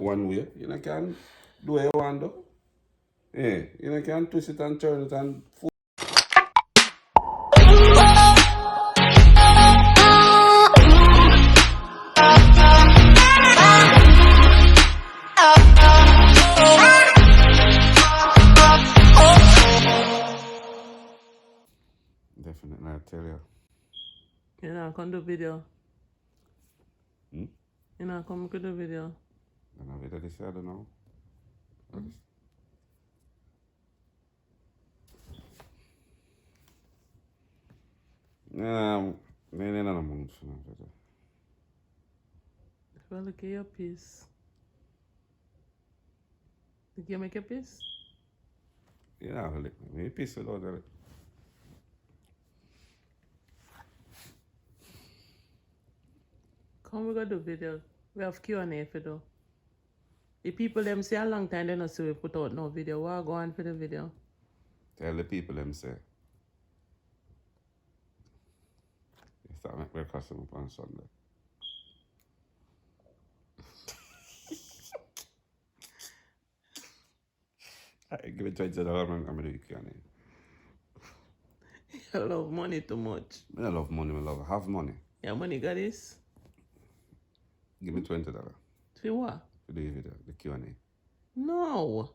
walk one way. You know, can do what you want to. Yeah, you know, can twist it and turn it and definitely, I tell you. You know, come do video. Hmm? You know, come do video. I don't know whether this I don't know. Nah, nee, no mond van. Well, look at your piece. Did you make a piece? Ja, me pisse då där. Come, we go do video. We have Q&A for do. The people them say a long time they not see we put out no video. What go on for the video? Tell the people them say. You start make breakfast up on Sunday. I give it $20 man, I'm gonna do Q&A. I love money too much. I love money, I love have money. Yeah, money got this. Give me $20 For what? for the video, the Q&A. No.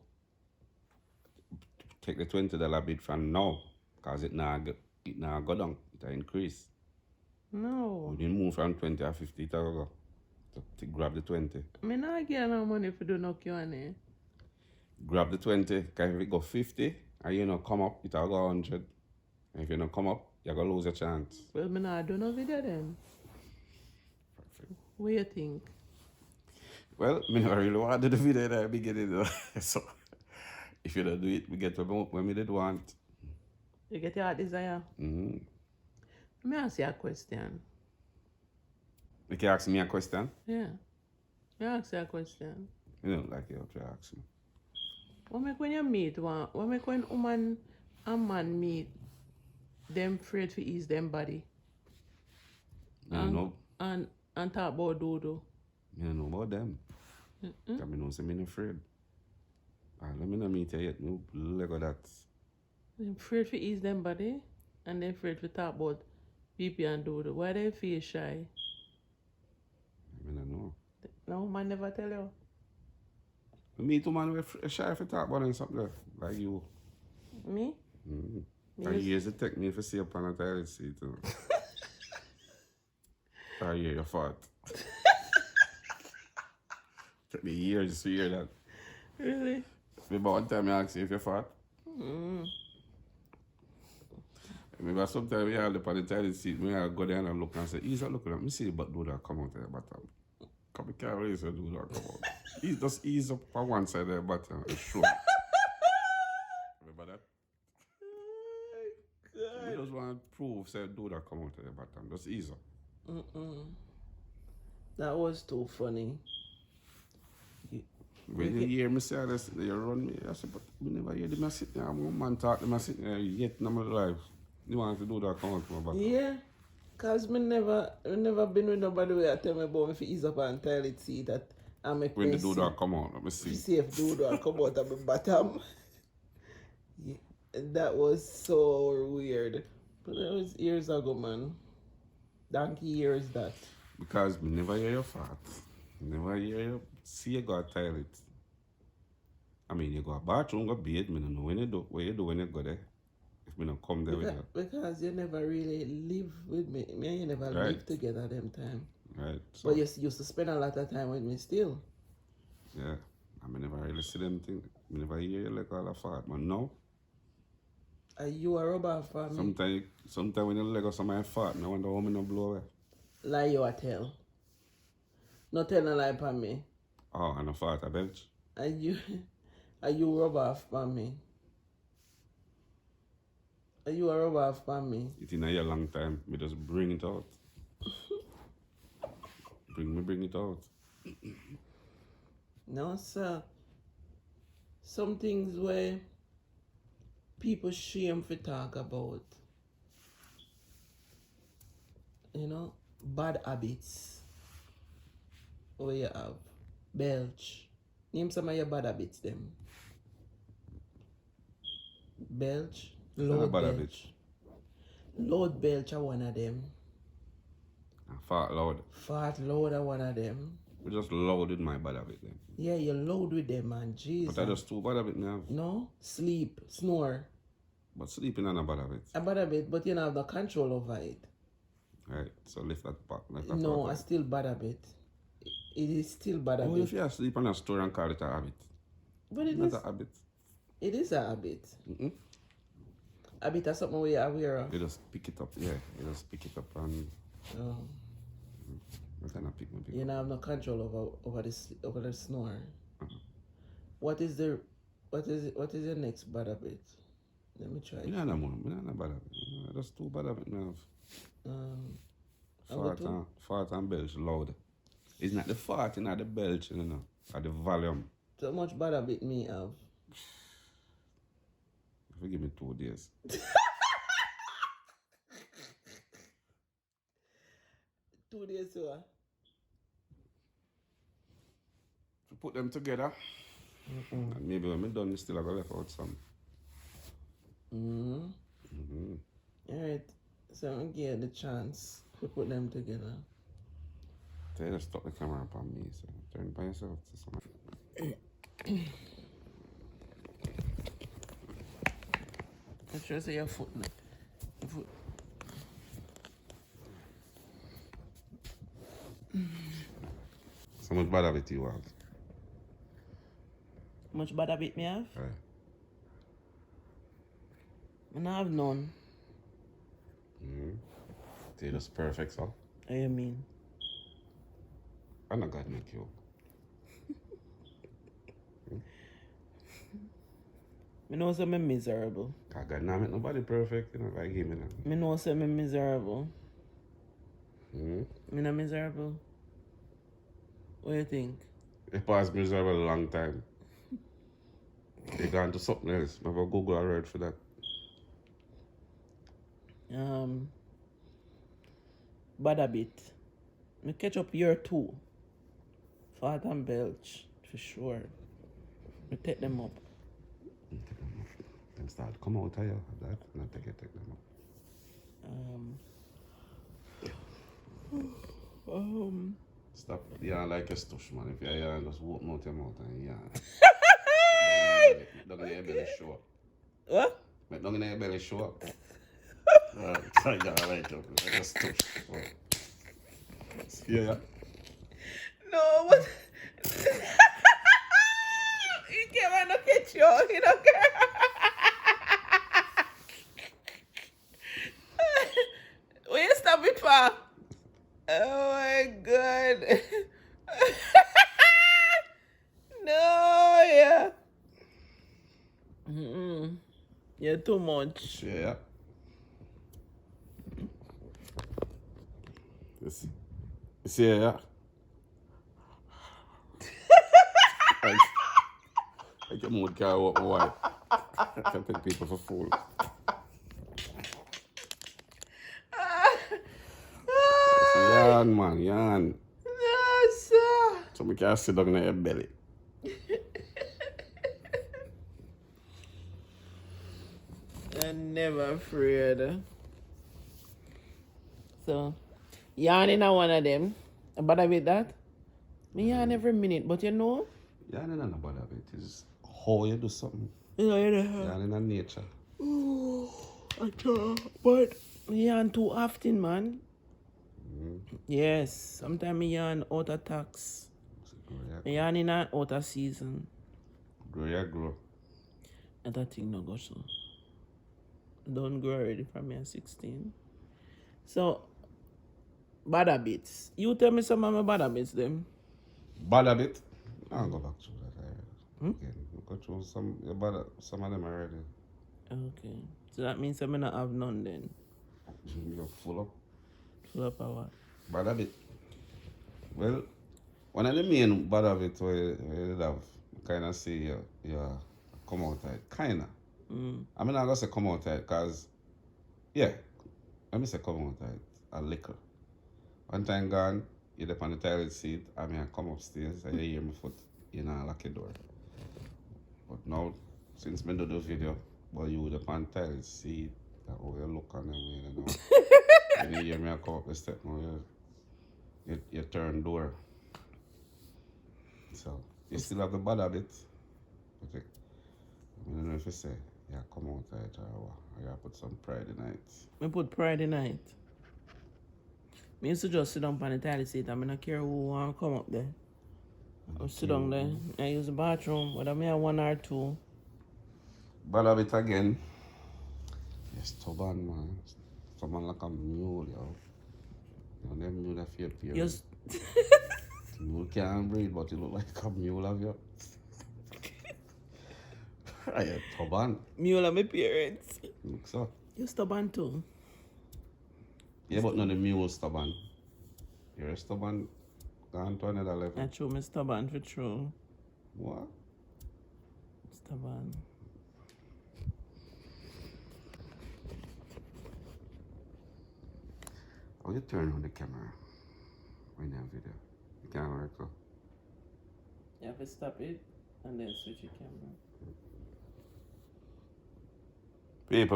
Take the $20 bid from now, cause it now go down, it increase. No. We didn't move from 20 or 50, it go to grab the 20. I mean, I get no money for do no Q&A. Grab the 20, cause if it go 50, and you know come up, it'll go 100. And if you don't come up, you're gonna lose a chance. Well, me not do no video then. What you think? Well, me not really want to do the video at the beginning though. So if you don't do it, we get to when we did want. You get your desire? Mm-hmm. Let me ask you a question. You can ask me a question? Yeah. Let me ask you a question. You don't like you have to ask me. What make when you meet one? What make when woman and man meet? Them afraid to ease them body. No. And talk about dodo. I don't know about them. I know say me not afraid. Let me not meet you yet. No leg of that. Them afraid to ease them body and they afraid to talk about PP and dodo. Why they feel shy? I don't know. No man never tell you. Me too man with shy for talk about something like you. Me? Mm-hmm. And years it take me to see upon a toilet seat. I hear your fault. Took me years to hear that. Really? Remember one time I asked you if you fought? Remember sometimes we have the toilet seat, we have go there and look and say, ease up looking at me, see but do that come out of the bottom. Come can't really say do that come out. Just ease up on one side of the bottom and show. Remember that? We just want to prove say do that come out of the bottom. Just ease up. That was too funny. When you hear me say this, you run me. I said, but we never hear them sit there. One man talk them sit there yet in my life. You want to do that come out of my bottom. Yeah. Cause me never been with nobody where I tell me about me if ease up and toilet see that I make when the do that come out, let me see. See if do that come out of my bottom. Yeah, that was so weird. But that was years ago, man. Donkey years that. Because me never hear your fart. Never hear you see you go to toilet. I mean, you go to bathroom, go bed, me don't know when you do, what you do when you go there. If me don't come there with you. Because you never really live with me. Me and you never live together them time. Right. So, but you used to spend a lot of time with me still. Yeah. I mean, never really see them thing. I never hear you like all a fart, but no. Are you a rubber for me? Sometimes when you let go somebody fart, I wonder how me no blow away. Lie you a tell. No tell no lie for me. Oh, and a fart a belch. Are you rub off for me? Are you a rub off for me? It's in a long time. Me just bring it out. bring it out. No, sir. Some things where people shame to talk about. You know, bad habits. Where you have belch, Name some of your bad habits, them. Belch. Not Load bad belch. habit. Load belch are one of them. I fart loud. Fart load are one of them. We just loaded my bad habit then. Yeah, you load with them, man. Jesus. But I just too bad habit now. No? Sleep. Snore. But sleeping on a bad habit. A bad habit, but you don't have no control over it. Right. So lift that back. Lift that No, part I out. still bad habit. It is still bad Oh, habit. if you sleep on a store and call it a habit. But it Not is. a habit. It is a habit. Mm-mm. Habit is something we are aware of. You just pick it up. Yeah. You just pick it up and Oh. you kind of pick me. You don't have no control over the snore. What is your next bad habit? Let me try. I don't know, man. I don't know bad habit. That's too bad habit now. I'll go Fart and belch loud. It's not the fart, not the belch, you know, or the volume. So much bad habit me have. If you give me 2 days. 2 days so. To put them together. And maybe when I'm done, you still have to left out some. Alright. So I'm get the chance to put them together. So you just stop the camera upon me, so turn by yourself to someone. I'm sure say your foot now. Your foot. So much bad habit you have. Much bad habit me have? Right. I don't have none. So you're just perfect, so. What do you mean? I know God make you. I know say I'm miserable. God not make nobody perfect, you know, like him, you know. I know say I'm miserable. Mm-hmm. I'm not miserable. What do you think? You passed miserable a long time. You gone to something else. Maybe Google a word for that. Bad habit. Me catch up year 2. Fart and belch, for sure. Me take them up. Then start come out of you, that, and I take them up. Stop yarn like a stush, man. If you yarn, just open out your mouth and yarn. Don't get your belly show up. What? Make don't get your belly show up. Try yarn like a stush. Yeah. No, what? You can't not catch you. You don't care. Where you stop it for? Oh my god. No, yeah. You're too much. Yeah. This. See, yeah. I get mood car up my wife. I can take people for fools. Yarn, man, yarn. No, sir. So we can sit down in your belly. I'm never afraid. So, yarning are one of them. Bad with that? Me yarn every minute, but you know? Yarn is not bad of it. It's how you do something. You know, Yarn in nature. I try, but me yarn too often, man. Yes, sometimes me yarn out of tax. Me yarn in and out of season. Grow. And that thing no go so. Don't grow already from me at 16. So, bad habits. You tell me some of my bad habits, them. Bad habit? I'll go back through that. Again. Go through some of them already. Okay. So that means I'm not have none then. You're full up. Full up of what? Bad habit. Well, one of the main bad habits where you have kind of say you come out of it. Kind of. I mean, I'm going to say come out of it because, yeah, let me say come out of it. A liquor. One time gone, you're up on the toilet seat, I mean, I come upstairs and you hear my foot you know, lock your door. But now, since me do the video, but you the pan tile see that how you look on them, you know. When you hear me I come up the step now, you turn door. So, you still have the bad habit. But I don't know if you say, yeah, come out of it or what. I gotta put some pride in it. I put pride in it. Me used to just sit down on the toilet seat and I don't care who want to come up there. I sit down there. I use the bathroom, whether me have one or two. Bad habit again. You're stubborn, man. Stubborn like a mule, yo. You know, them mule that fear period. Yes. Mule can't breathe, but you look like a mule of you. You're stubborn. Mule are my parents. Look so. You're stubborn too. Yeah, but not the mule stubborn. You're stubborn, gone to another level. That's true, I'm stubborn for true. What? Stubborn. How you turn on the camera when you have video? You can't work so. You have to stop it and then switch your camera.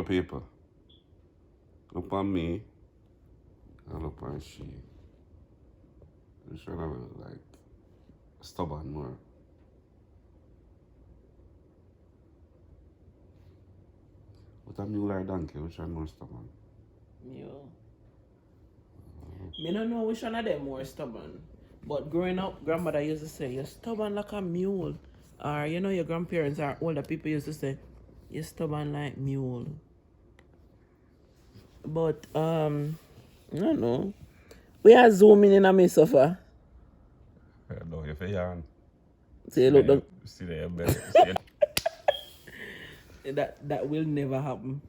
People. Look on me. And look on she. Which one of it like stubborn more? What a mule or donkey? Which one more stubborn? Mule. Me don't know which one of them more stubborn. But growing up, grandmother used to say, you're stubborn like a mule. Or, you know, your grandparents or older people used to say, you're stubborn like mule. But, I don't know. We are zooming in on me suffer. No, if you yarn. See, look, look. See there, belly. That will never happen.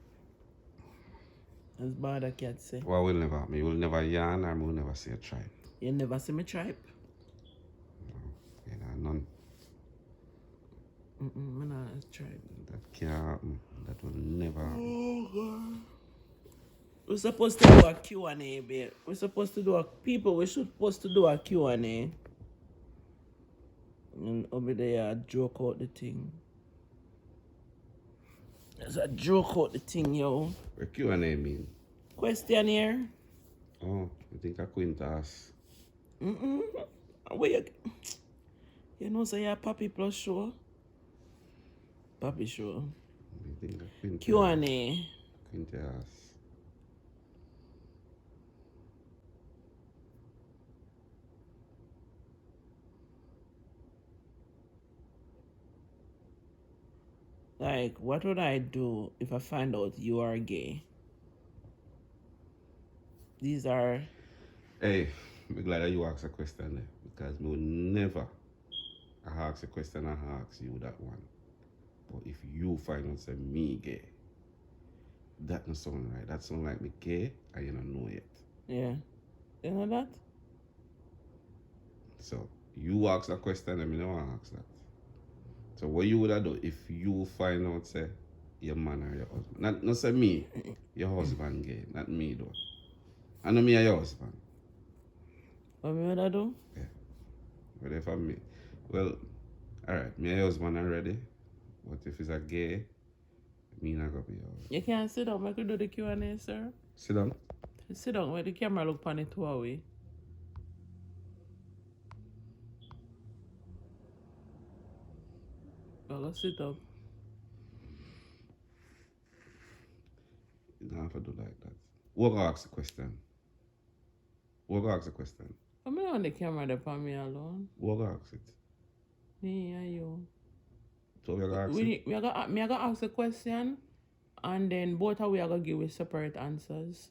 As bad as cats say. What will never happen? You will never yarn or will never see a tribe. You never see me tribe? No, you know, none. I'm not a tribe. That can't happen. That will never happen. Oh, God. We're supposed to do a Q&A, babe. We're supposed to do a... People, we're supposed to do a Q&A. And over there, I joke out the thing. There's a joke out the thing, yo. What Q&A mean? Question here. Oh, I think I couldn't ask. Where you know, say you're Papi Plus show? Papi show. I think I couldn't Q&A. Couldn't ask. Like, what would I do if I find out you are gay? These are... Hey, I'm glad that you asked a question there. Because we would never ask a question and ask you that one. But if you find out say me gay, that don't sound right. That sound like me gay and you don't know yet. Yeah. You know that? So, you ask a question and me don't ask that. So what you would have done if you find out say your man or your husband? Not say me, your husband gay, not me though. I know me or your husband. What me would I do? Yeah. But if I'm me, well, alright, me and your husband are ready. But if it's a gay, me not gonna be yours. You can't sit down, I could do the Q&A, sir. Sit down. Sit down where the camera look on it 2 away. Well, let's sit up. You don't have to do like that. We're gonna ask the question. We're gonna ask the question. I'm not on the camera there for me alone. We're gonna ask it. Me and you. So we're gonna ask it. Me I gotta ask the question and then both of we are gonna give with separate answers.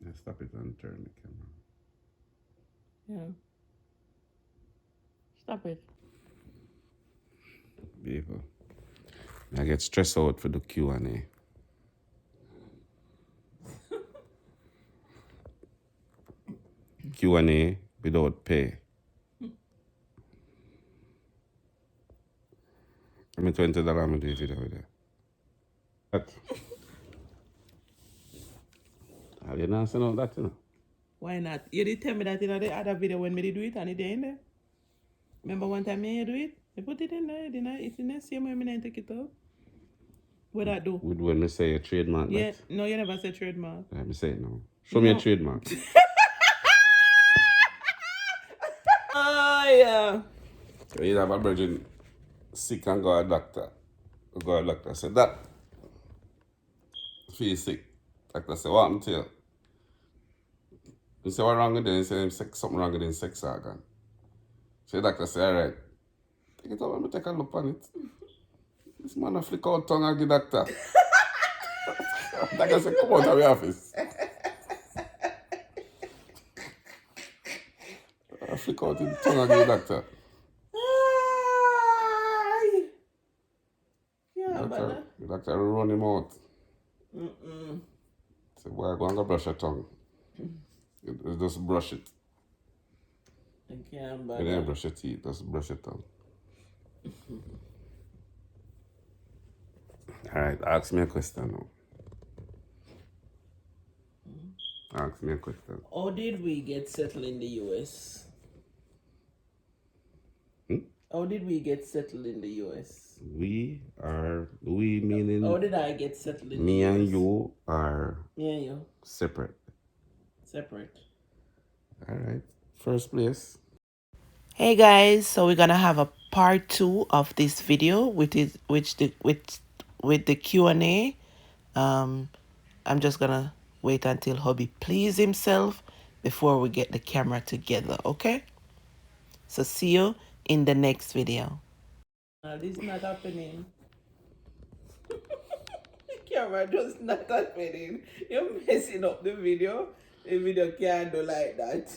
Yeah, stop it and turn the camera. Yeah. Stop it. People. I get stressed out for the Q&A. Q&A without pay. I mean $20 I'm gonna do a video with it. But I didn't answer no that, you know. Why not? You did tell me that in the other video when me did do it and it in there. Remember one time me do it? I put it in there, didn't I? It's in the same way me didn't take it out. What I do? With when me say a trademark. Yeah, that. no, you never said trademark. Let me say it now. Show me a trademark. Oh, yeah. You have a virgin sick and go to a doctor. Go to a doctor. Say that. Feel sick. Doctor say, what happened to you? You say, what wrong with it? He say, something wrong with the sex organ. So the doctor say, alright. Take it out, let me take a look on it. This man a flick out tongue and give doctor. Doctor say, come out of your office. I flick out his tongue and give doctor. Yeah, but The doctor run him out. mm-mm. Say, boy, go and go brush your tongue. You just brush it. I can't, You but didn't brush your teeth, just brush your tongue. Alright, ask me a question now. Ask me a question. how did we get settled in the US? How did we get settled in the US? We meaning How did I get settled in me the US? and you are Me and you. separate. Separate. Alright. First place. Hey guys, so we're gonna have a part 2 of this video with the Q&A. I'm just gonna wait until hubby please himself before we get the camera together, okay? So see you in the next video. This is not happening. The camera just not happening. You're messing up the video. The video can't do like that.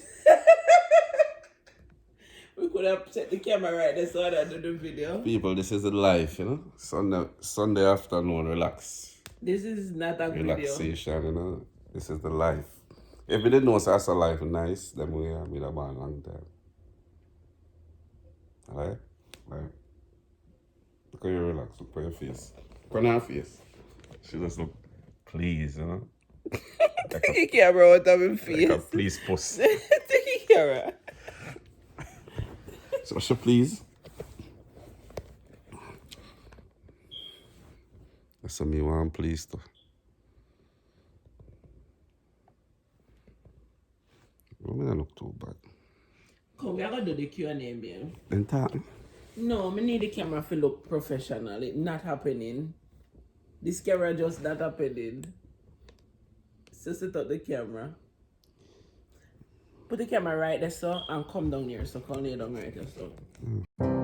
We could have set the camera right there so I do the video. People, this is the life, you know. Sunday afternoon, relax. This is not a video. Relaxation, you know. This is the life. If we didn't know that's a life nice, then we have been a long time. Alright? Alright. Look how you relax. Look at your face. Look on her face. She just look pleased, you know. Take the camera out of my face. Like a please puss. Take the camera. So she please. That's what me want please too. Well, me not look too bad. Come, we are going to do the Q&A, man. Then talk. No, I need the camera to look professional. It's not happening. This camera just not happening. So set up the camera. Put the camera right there, so, and come down here. So come lay down right there, so.